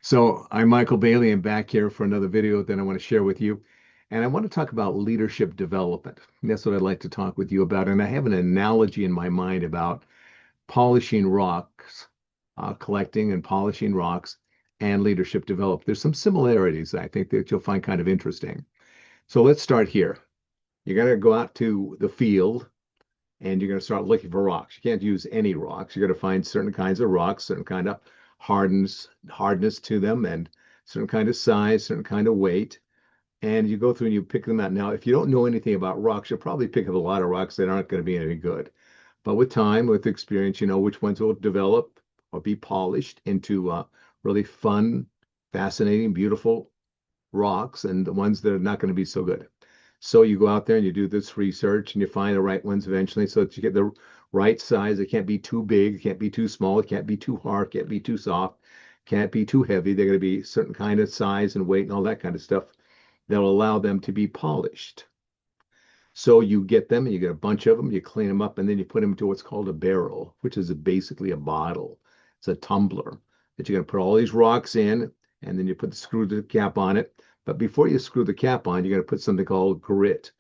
So I'm Michael Bailey and back here for another video that I want to share with you. And I want to talk about leadership development. And that's what I'd like to talk with you about. And I have an analogy in my mind about polishing rocks, collecting and polishing rocks and leadership development. There's some similarities I think that you'll find kind of interesting. So let's start here. You're going to go out to the field and you're going to start looking for rocks. You can't use any rocks. You're going to find certain kinds of rocks, certain kind of hardness to them, and certain kind of size, certain kind of weight. And you go through and you pick them out. Now, if you don't know anything about rocks, you'll probably pick up a lot of rocks that aren't going to be any good. But with time, with experience, you know which ones will develop or be polished into really fun, fascinating, beautiful rocks, and the ones that are not going to be so good. So you go out there and you do this research and you find the right ones eventually so that you get the right size. It can't be too big, it can't be too small, it can't be too hard, it can't be too soft, can't be too heavy. They're going to be certain kind of size and weight and all that kind of stuff that'll allow them to be polished. So you get them and you get a bunch of them, you clean them up, and then you put them into what's called a barrel, which is basically a bottle. It's a tumbler that you're going to put all these rocks in, and then you put the screw the cap on it. But before you screw the cap on, you're going to put something called grit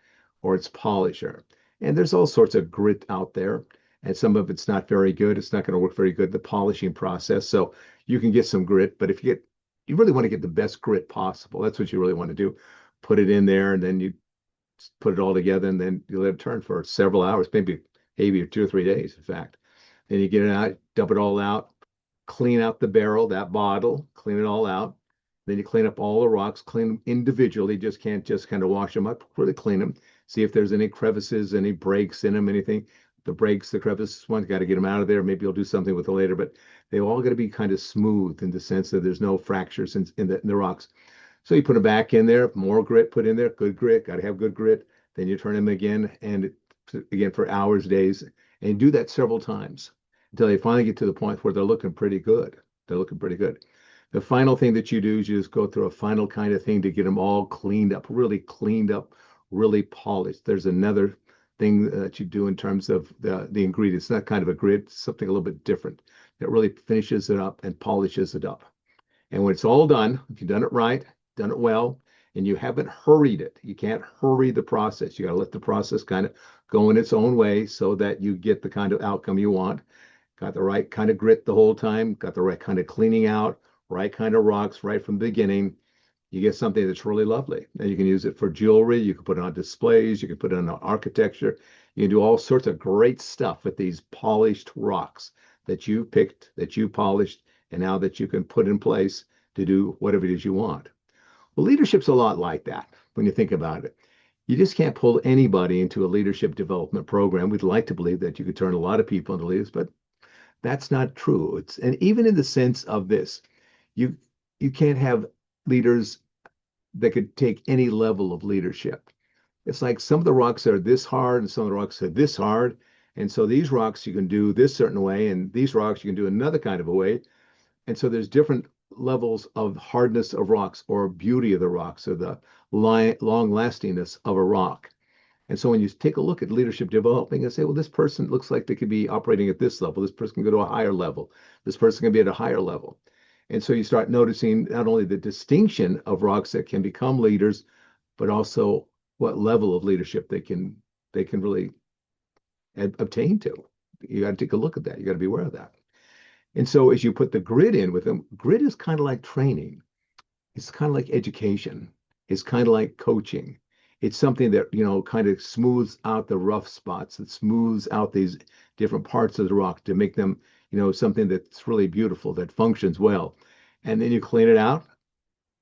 or it's polisher. And there's all sorts of grit out there, and some of it's not very good. It's not going to work very good, the polishing process. So you can get some grit, but you really want to get the best grit possible. That's what you really want to do. Put it in there, and then you put it all together, and then you let it turn for several hours, maybe 2 or 3 days, in fact. Then you get it out, dump it all out, clean out the barrel, that bottle, clean it all out. Then you clean up all the rocks, clean them individually. Just can't just kind of wash them up, really clean them. See if there's any crevices, any breaks in them, anything. The breaks, the crevices, ones, got to get them out of there. Maybe you'll do something with it later, but they all got to be kind of smooth in the sense that there's no fractures in the rocks. So you put them back in there, more grit put in there, good grit, got to have good grit. Then you turn them again and again for hours, days, and do that several times until they finally get to the point where they're looking pretty good. They're looking pretty good. The final thing that you do is you just go through a final kind of thing to get them all cleaned up, really polished. There's another thing that you do in terms of the ingredients, not kind of a grit, something a little bit different that really finishes it up and polishes it up. And when it's all done, if you've done it right, done it well, and you haven't hurried it, you can't hurry the process. You got to let the process kind of go in its own way so that you get the kind of outcome you want. Got the right kind of grit the whole time, got the right kind of cleaning out, right kind of rocks right from the beginning. You get something that's really lovely. And you can use it for jewelry, you can put it on displays, you can put it on architecture. You can do all sorts of great stuff with these polished rocks that you picked, that you polished, and now that you can put in place to do whatever it is you want. Well, leadership's a lot like that when you think about it. You just can't pull anybody into a leadership development program. We'd like to believe that you could turn a lot of people into leaders, but that's not true. And even in the sense of this, you you can't have leaders that could take any level of leadership. It's like some of the rocks are this hard and some of the rocks are this hard. And so these rocks you can do this certain way, and these rocks you can do another kind of a way. And so there's different levels of hardness of rocks or beauty of the rocks or the long lastingness of a rock. And so when you take a look at leadership developing and say, well, this person looks like they could be operating at this level. This person can go to a higher level. This person can be at a higher level. And so you start noticing not only the distinction of rocks that can become leaders, but also what level of leadership they can really obtain to. You got to take a look at that. You got to be aware of that. And so as you put the grit in with them, grit is kind of like training. It's kind of like education. It's kind of like coaching. It's something that, kind of smooths out the rough spots. It smooths out these different parts of the rock to make them, something that's really beautiful, that functions well. And then you clean it out,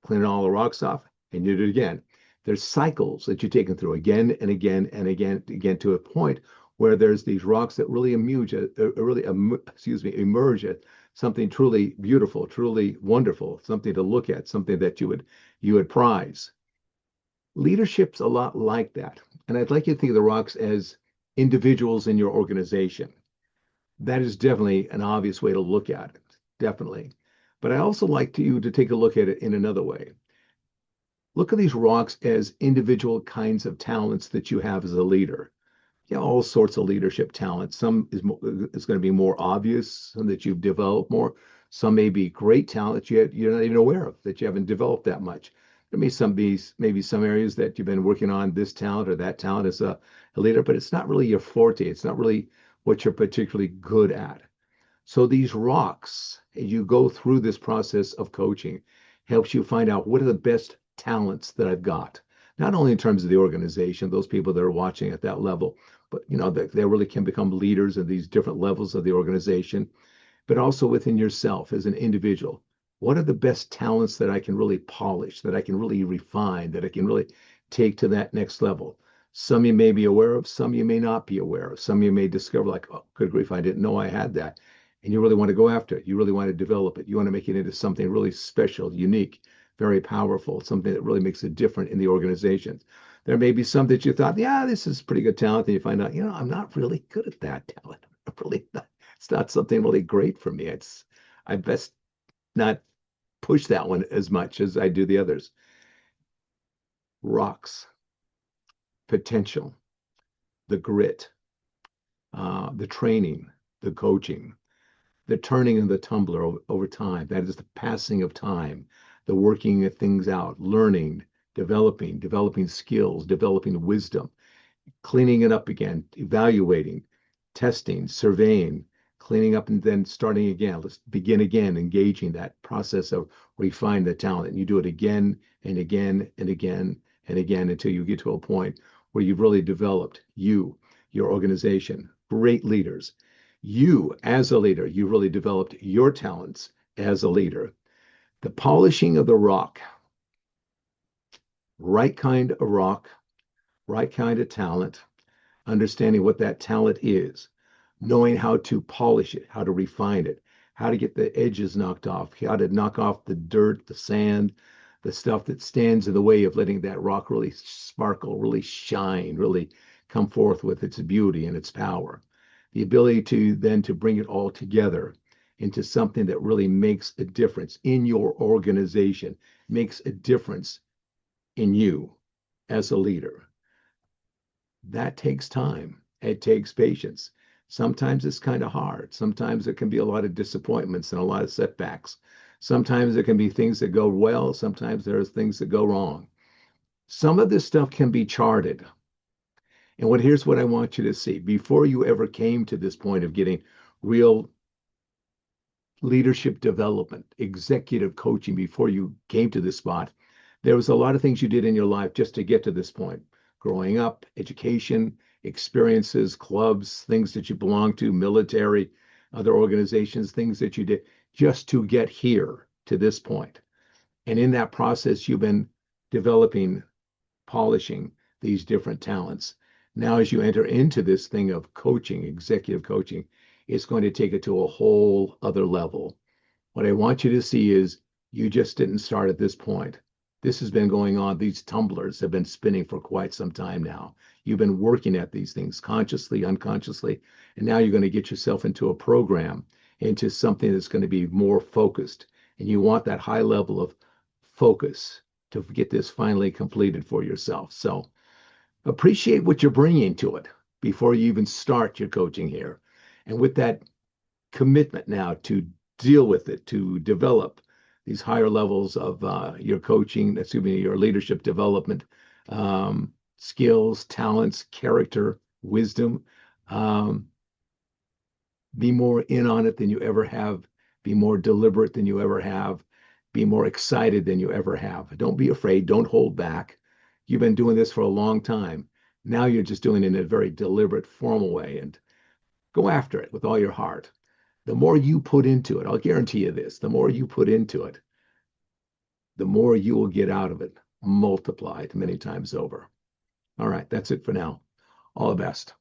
clean all the rocks off, and you do it again. There's cycles that you take them through again and again and again to a point where there's these rocks that really emerge at something truly beautiful, truly wonderful, something to look at, something that you would prize. Leadership's a lot like that. And I'd like you to think of the rocks as individuals in your organization. That is definitely an obvious way to look at it, definitely. But I also like you to take a look at it in another way. Look at these rocks as individual kinds of talents that you have as a leader. You have all sorts of leadership talents. Some is going to be more obvious, some that you've developed more. Some may be great talent you're not even aware of, that you haven't developed that much. There may some be maybe some areas that you've been working on this talent or that talent as a leader, but it's not really your forte. It's not really what you're particularly good at. So these rocks, as you go through this process of coaching, helps you find out what are the best talents that I've got. Not only in terms of the organization, those people that are watching at that level, but they really can become leaders at these different levels of the organization, but also within yourself as an individual. What are the best talents that I can really polish, that I can really refine, that I can really take to that next level? Some you may be aware of, some you may not be aware of. Some you may discover, like, oh, good grief, I didn't know I had that. And you really want to go after it. You really want to develop it. You want to make it into something really special, unique, very powerful, something that really makes a difference in the organization. There may be some that you thought, yeah, this is pretty good talent. And you find out, I'm not really good at that talent. I'm really not, it's not something really great for me. I best not push that one as much as I do the others. Rocks, potential, the grit, the training, the coaching, the turning of the tumbler over time. That is the passing of time, the working of things out, learning, developing skills, developing wisdom, cleaning it up again, evaluating, testing, surveying, cleaning up, and then starting again. Let's begin again, engaging that process of refine the talent. And you do it again and again and again and again until you get to a point where you've really developed your organization, great leaders. You, as a leader, you really developed your talents as a leader. The polishing of the rock, right kind of rock, right kind of talent, understanding what that talent is, knowing how to polish it, how to refine it, how to get the edges knocked off, how to knock off the dirt, the sand, the stuff that stands in the way of letting that rock really sparkle, really shine, really come forth with its beauty and its power. The ability to then to bring it all together into something that really makes a difference in your organization, makes a difference in you as a leader. That takes time. It takes patience. Sometimes it's kind of hard. Sometimes it can be a lot of disappointments and a lot of setbacks. Sometimes there can be things that go well. Sometimes there's things that go wrong. Some of this stuff can be charted. And here's what I want you to see. Before you ever came to this point of getting real leadership development, executive coaching, before you came to this spot, there was a lot of things you did in your life just to get to this point. Growing up, education, experiences, clubs, things that you belong to, military, other organizations, things that you did just to get here to this point. And in that process, you've been developing, polishing these different talents. Now, as you enter into this thing of coaching, executive coaching, it's going to take it to a whole other level. What I want you to see is you just didn't start at this point. This has been going on. These tumblers have been spinning for quite some time now. You've been working at these things consciously, unconsciously, and now you're going to get yourself into a program, into something that's going to be more focused. And you want that high level of focus to get this finally completed for yourself. So appreciate what you're bringing to it before you even start your coaching here. And with that commitment now to deal with it, to develop these higher levels of your coaching, your leadership development, skills, talents, character, wisdom. Um, be more in on it than you ever have. Be more deliberate than you ever have. Be more excited than you ever have. Don't be afraid. Don't hold back. You've been doing this for a long time. Now you're just doing it in a very deliberate, formal way, and go after it with all your heart. The more you put into it, I'll guarantee you this, the more you put into it, the more you will get out of it, multiplied many times over. All right, that's it for now. All the best.